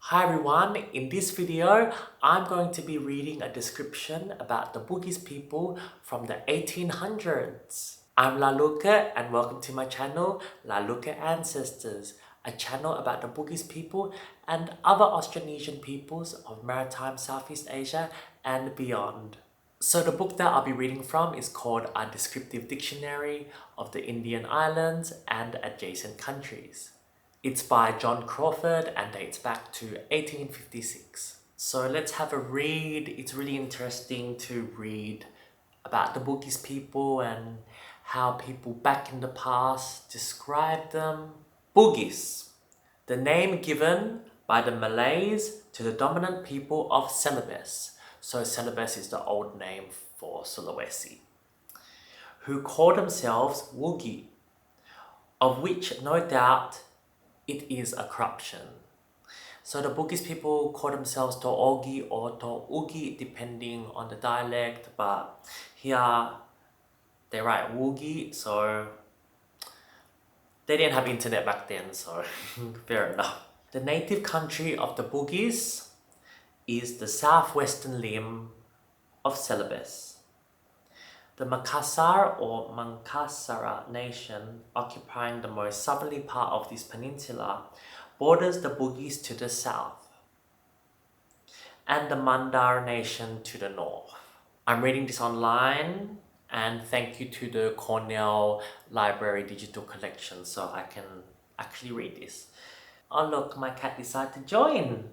Hi everyone, in this video I'm going to be reading a description about the Bugis people from the 1800s. I'm Laluka and welcome to my channel Laluka Ancestors, a channel about the Bugis people and other Austronesian peoples of maritime Southeast Asia and beyond. So the book that I'll be reading from is called A Descriptive Dictionary of the Indian Islands and Adjacent Countries. It's by John Crawfurd and dates back to 1856. So let's have a read. It's really interesting to read about the Bugis people and how people back in the past described them. Bugis, the name given by the Malays to the dominant people of Celebes. So Celebes is the old name for Sulawesi, who call themselves Wugi, of which no doubt it is a corruption. So the Bugis people call themselves To'ogi or To'ugi depending on the dialect, but here they write Wugi, so they didn't have internet back then, so fair enough. The native country of the Bugis is the southwestern limb of Celebes. The Makassar or Mangkasara nation, occupying the most southerly part of this peninsula, borders the Bugis to the south and the Mandar nation to the north. I'm reading this online and thank you to the Cornell Library Digital Collection so I can actually read this. Oh look, my cat decided to join!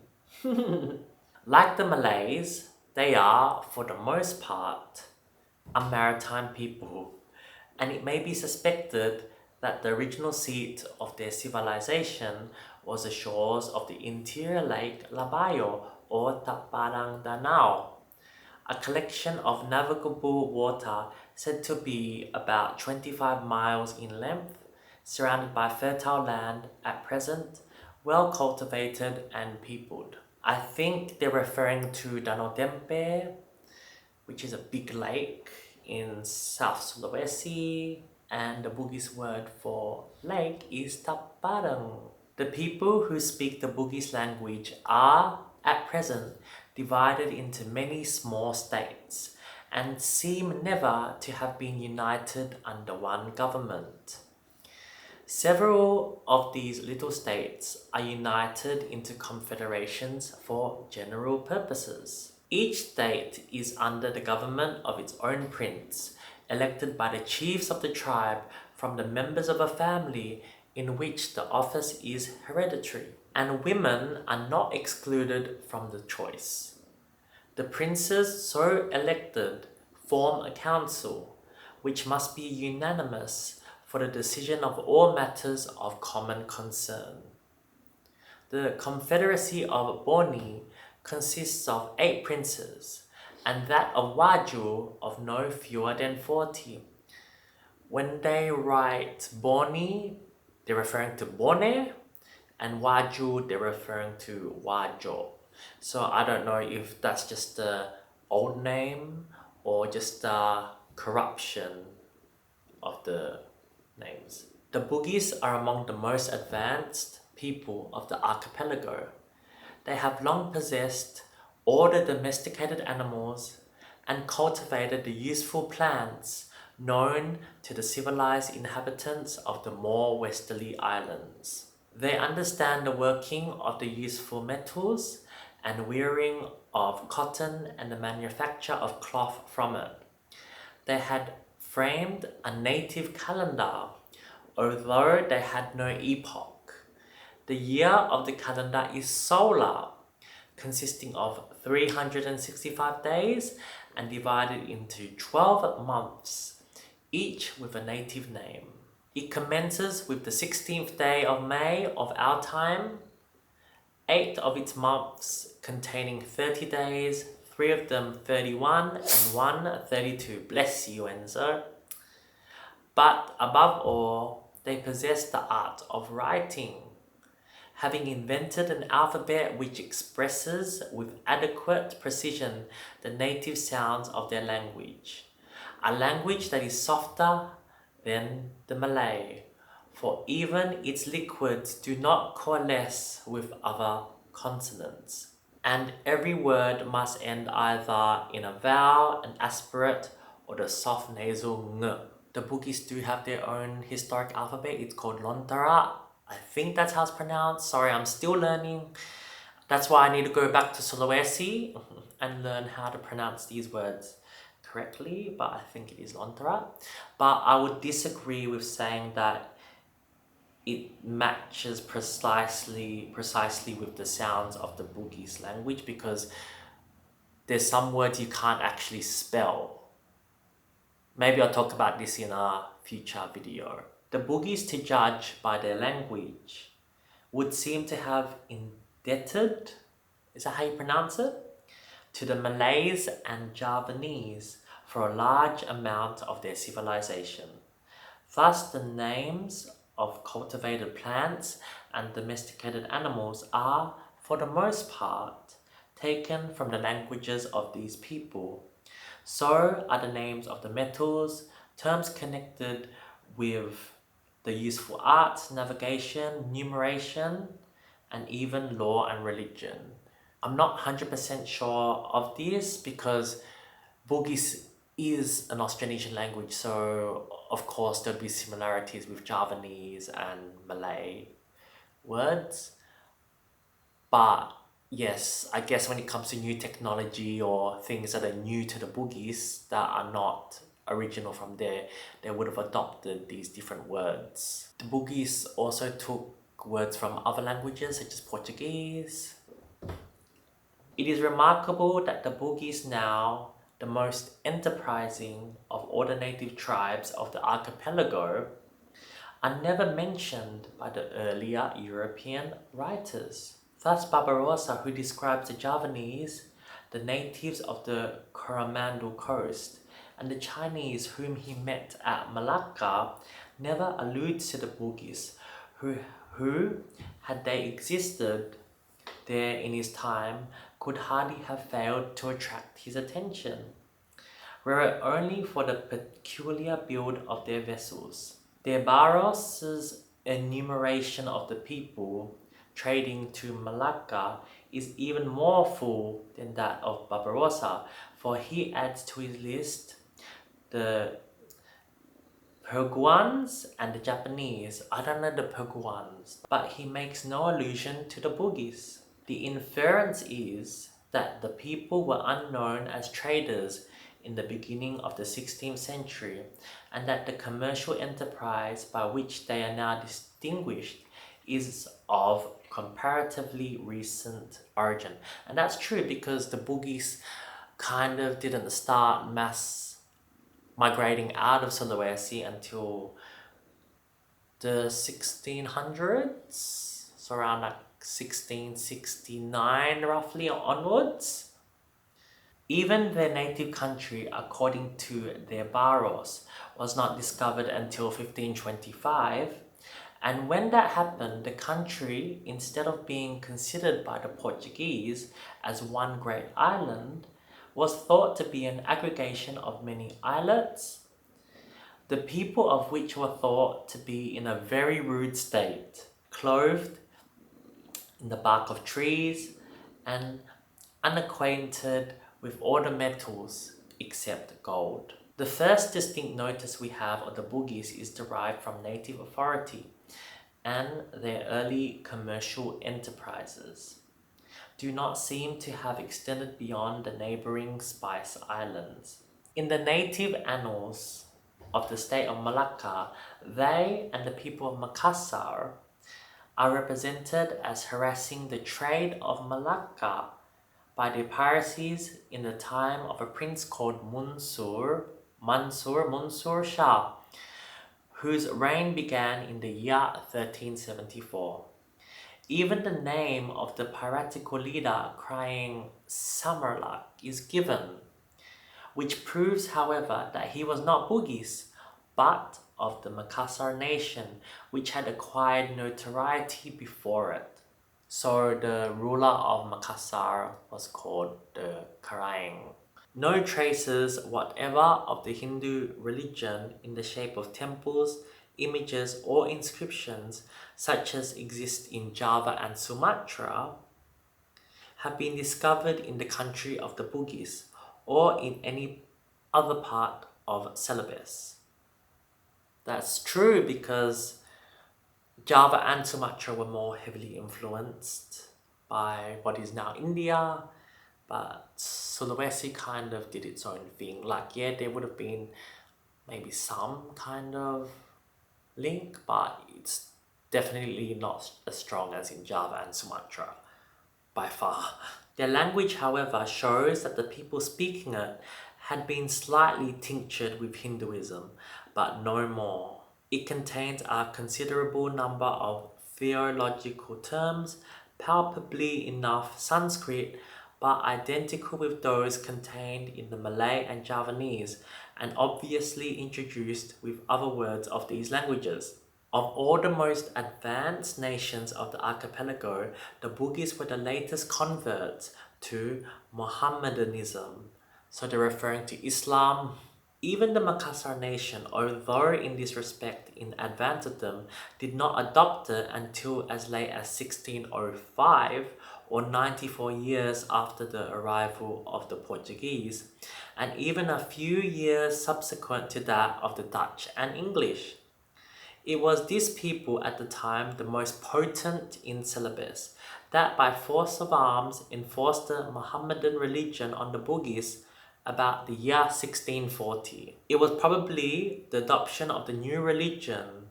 Like the Malays, they are, for the most part, a maritime people, and it may be suspected that the original seat of their civilization was the shores of the interior lake Labayo or Taparang Danau, a collection of navigable water said to be about 25 miles in length, surrounded by fertile land, at present well cultivated and peopled. I think they're referring to Danau Tempe, which is a big lake in South Sulawesi, and the Bugis word for lake is Taparang. The people who speak the Bugis language are, at present, divided into many small states and seem never to have been united under one government. Several of these little states are united into confederations for general purposes. Each state is under the government of its own prince, elected by the chiefs of the tribe from the members of a family in which the office is hereditary, and women are not excluded from the choice. The princes so elected form a council, which must be unanimous for the decision of all matters of common concern. The Confederacy of Boni consists of 8 princes, and that of Waju of no fewer than 40. When they write Boni, they're referring to Bone, and Waju, they're referring to Wajo. So I don't know if that's just the old name or just a corruption of the names. The Bugis are among the most advanced people of the archipelago. They have long possessed all the domesticated animals and cultivated the useful plants known to the civilized inhabitants of the more westerly islands. They understand the working of the useful metals and wearing of cotton and the manufacture of cloth from it. They had framed a native calendar, although they had no epoch. The year of the calendar is solar, consisting of 365 days and divided into 12 months, each with a native name. It commences with the 16th day of May of our time, 8 of its months containing 30 days, 3 of them 31 and 1 32. Bless you, Enzo. But above all, they possess the art of writing, having invented an alphabet which expresses with adequate precision the native sounds of their language, a language that is softer than the Malay, for even its liquids do not coalesce with other consonants. And every word must end either in a vowel, an aspirate, or the soft nasal ng. The Bugis do have their own historic alphabet. It's called Lontara. I think that's how it's pronounced. Sorry, I'm still learning. That's why I need to go back to Sulawesi and learn how to pronounce these words correctly, but I think it is Lontara. But I would disagree with saying that it matches precisely with the sounds of the Bugis language, because there's some words you can't actually spell. Maybe I'll talk about this in a future video. The Bugis, to judge by their language, would seem to have indebted, is that how you pronounce it? To the Malays and Javanese for a large amount of their civilization. Thus, the names of cultivated plants and domesticated animals are, for the most part, taken from the languages of these people. So are the names of the metals, terms connected with the useful arts, navigation, numeration, and even law and religion. I'm not 100% sure of this because Bugis is an Austronesian language, so of course there'll be similarities with Javanese and Malay words. But yes, I guess when it comes to new technology or things that are new to the Bugis that are not original from there, they would have adopted these different words. The Bugis also took words from other languages such as Portuguese. It is remarkable that the Bugis, now the most enterprising of all the native tribes of the archipelago, are never mentioned by the earlier European writers. Thus Barbarossa, who describes the Javanese, the natives of the Coromandel coast, and the Chinese whom he met at Malacca, never alludes to the Bugis, who, had they existed there in his time, could hardly have failed to attract his attention, were it only for the peculiar build of their vessels. Their Barros' enumeration of the people trading to Malacca is even more full than that of Barbarossa, for he adds to his list the Peruvians and the Japanese. I don't know the Peruvians, but he makes no allusion to the Bugis. The inference is that the people were unknown as traders in the beginning of the 16th century, and that the commercial enterprise by which they are now distinguished is of comparatively recent origin. And that's true because the Bugis kind of didn't start mass migrating out of Sulawesi until the 1600s, so around like 1669 roughly onwards. Even their native country, according to their Barros, was not discovered until 1525, and when that happened, the country, instead of being considered by the Portuguese as one great island, was thought to be an aggregation of many islets, the people of which were thought to be in a very rude state, clothed in the bark of trees and unacquainted with all the metals except gold. The first distinct notice we have of the Bugis is derived from native authority, and their early commercial enterprises do not seem to have extended beyond the neighboring Spice Islands. In the native annals of the state of Malacca, they and the people of Makassar are represented as harassing the trade of Malacca by their piracies in the time of a prince called Mansur Shah, whose reign began in the year 1374. Even the name of the piratical leader crying Samarlak is given, which proves, however, that he was not Bugis, but of the Makassar nation, which had acquired notoriety before it. So the ruler of Makassar was called the Karaing. No traces whatever of the Hindu religion in the shape of temples, images, or inscriptions such as exist in Java and Sumatra have been discovered in the country of the Bugis or in any other part of Celebes. That's true because Java and Sumatra were more heavily influenced by what is now India, but Sulawesi kind of did its own thing. Like, yeah, there would have been maybe some kind of link, but it's definitely not as strong as in Java and Sumatra, by far. Their language, however, shows that the people speaking it had been slightly tinctured with Hinduism, but no more. It contains a considerable number of theological terms, palpably enough Sanskrit, but identical with those contained in the Malay and Javanese, and obviously introduced with other words of these languages. Of all the most advanced nations of the archipelago, the Bugis were the latest converts to Mohammedanism. So they're referring to Islam. Even the Makassar nation, although in this respect in advance of them, did not adopt it until as late as 1605, or 94 years after the arrival of the Portuguese, and even a few years subsequent to that of the Dutch and English. It was this people at the time the most potent in Celebes, that by force of arms enforced the Mohammedan religion on the Bugis about the year 1640. It was probably the adoption of the new religion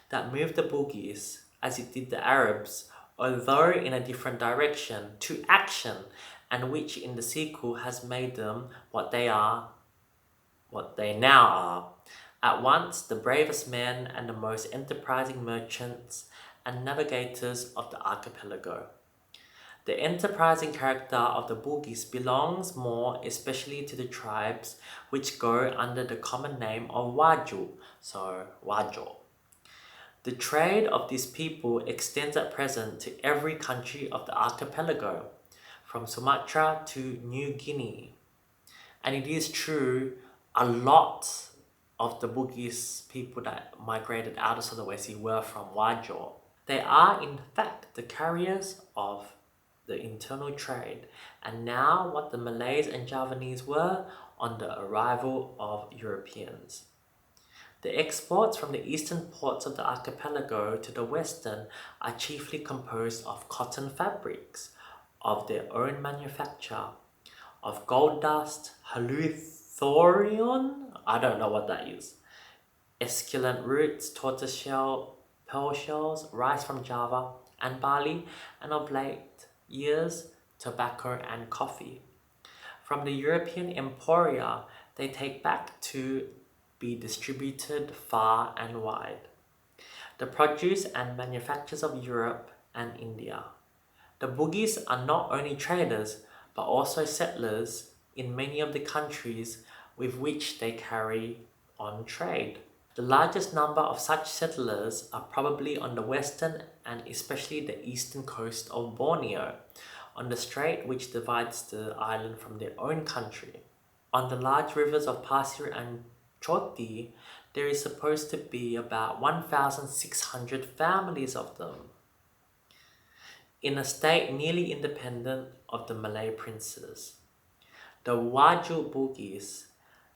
that moved the Bugis, as it did the Arabs, although in a different direction, to action, and which in the sequel has made them what they now are. At once the bravest men and the most enterprising merchants and navigators of the archipelago. The enterprising character of the Bugis belongs more especially to the tribes which go under the common name of Waju, so Wajo. The trade of this people extends at present to every country of the archipelago, from Sumatra to New Guinea. And it is true, a lot of the Bugis people that migrated out of Sulawesi were from Wajo. They are in fact the carriers of the internal trade, and now what the Malays and Javanese were on the arrival of Europeans. The exports from the eastern ports of the archipelago to the western are chiefly composed of cotton fabrics of their own manufacture, of gold dust, halluthorion, I don't know what that is, esculent roots, tortoiseshell, pearl shells, rice from Java, and barley, and of late years, tobacco and coffee. From the European emporia, they take back to be distributed far and wide. The produce and manufactures of Europe and India. The Bugis are not only traders, but also settlers in many of the countries with which they carry on trade. The largest number of such settlers are probably on the western and especially the eastern coast of Borneo, on the strait which divides the island from their own country. On the large rivers of Pasir and Choti, there is supposed to be about 1,600 families of them, in a state nearly independent of the Malay princes. The Waju Bugis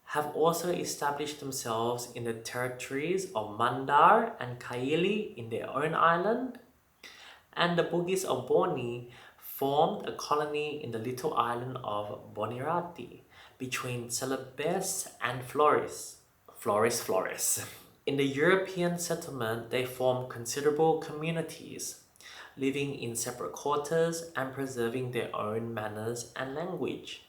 have also established themselves in the territories of Mandar and Kaili in their own island, and the Bugis of Borneo formed a colony in the little island of Bonirati between Celebes and Flores. In the European settlement, they formed considerable communities, living in separate quarters and preserving their own manners and language.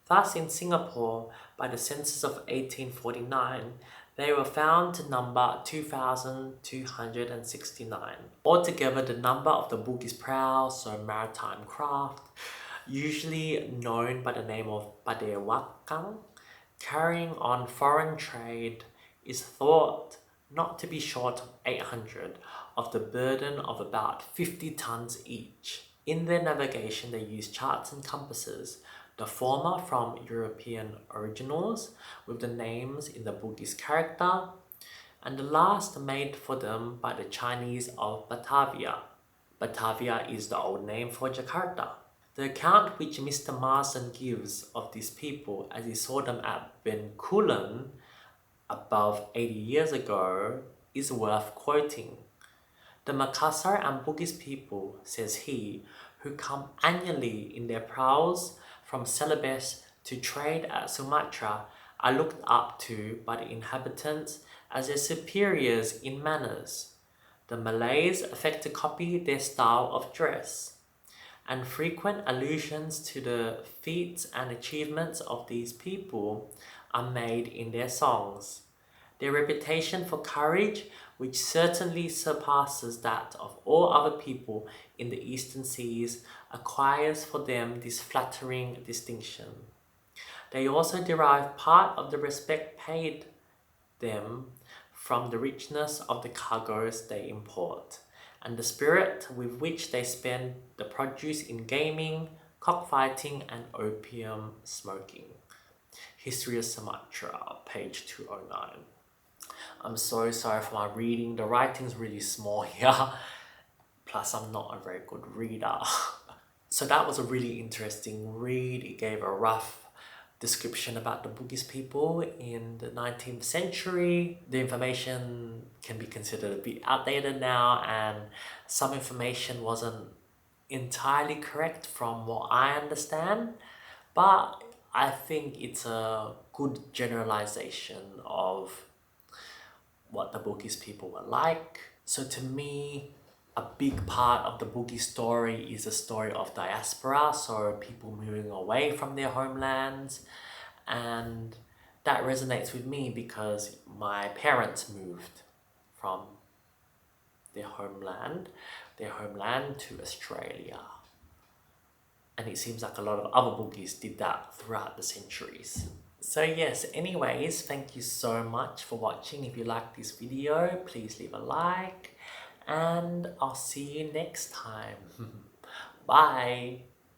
Thus, in Singapore, by the census of 1849, they were found to number 2,269. Altogether, the number of the Bugis praus, so maritime craft, usually known by the name of Padewakang, carrying on foreign trade, is thought not to be short of 800, of the burden of about 50 tons each. In their navigation, they use charts and compasses, the former from European originals with the names in the Bugis character, and the last made for them by the Chinese of Batavia. Batavia is the old name for Jakarta. The account which Mr. Marsden gives of these people as he saw them at Bencoolen above 80 years ago is worth quoting. The Makassar and Bugis people, says he, who come annually in their prows from Celebes to trade at Sumatra, are looked up to by the inhabitants as their superiors in manners. The Malays affect to copy their style of dress, and frequent allusions to the feats and achievements of these people are made in their songs. Their reputation for courage, which certainly surpasses that of all other people in the eastern seas, acquires for them this flattering distinction. They also derive part of the respect paid them from the richness of the cargoes they import, and the spirit with which they spend the produce in gaming, cockfighting, and opium smoking. History of Sumatra, page 209. I'm so sorry for my reading. The writing's really small here. Plus, I'm not a very good reader. So that was a really interesting read. It gave a rough description about the Bugis people in the 19th century. The information can be considered a bit outdated now, and some information wasn't entirely correct from what I understand, but I think it's a good generalization of what the Bugis people were like. So to me, a big part of the Bugis story is a story of diaspora, so people moving away from their homelands, and that resonates with me because my parents moved from their homeland to Australia. And it seems like a lot of other Bugis did that throughout the centuries. So yes, anyways, thank you so much for watching. If you like this video, please leave a like, and I'll see you next time. Bye!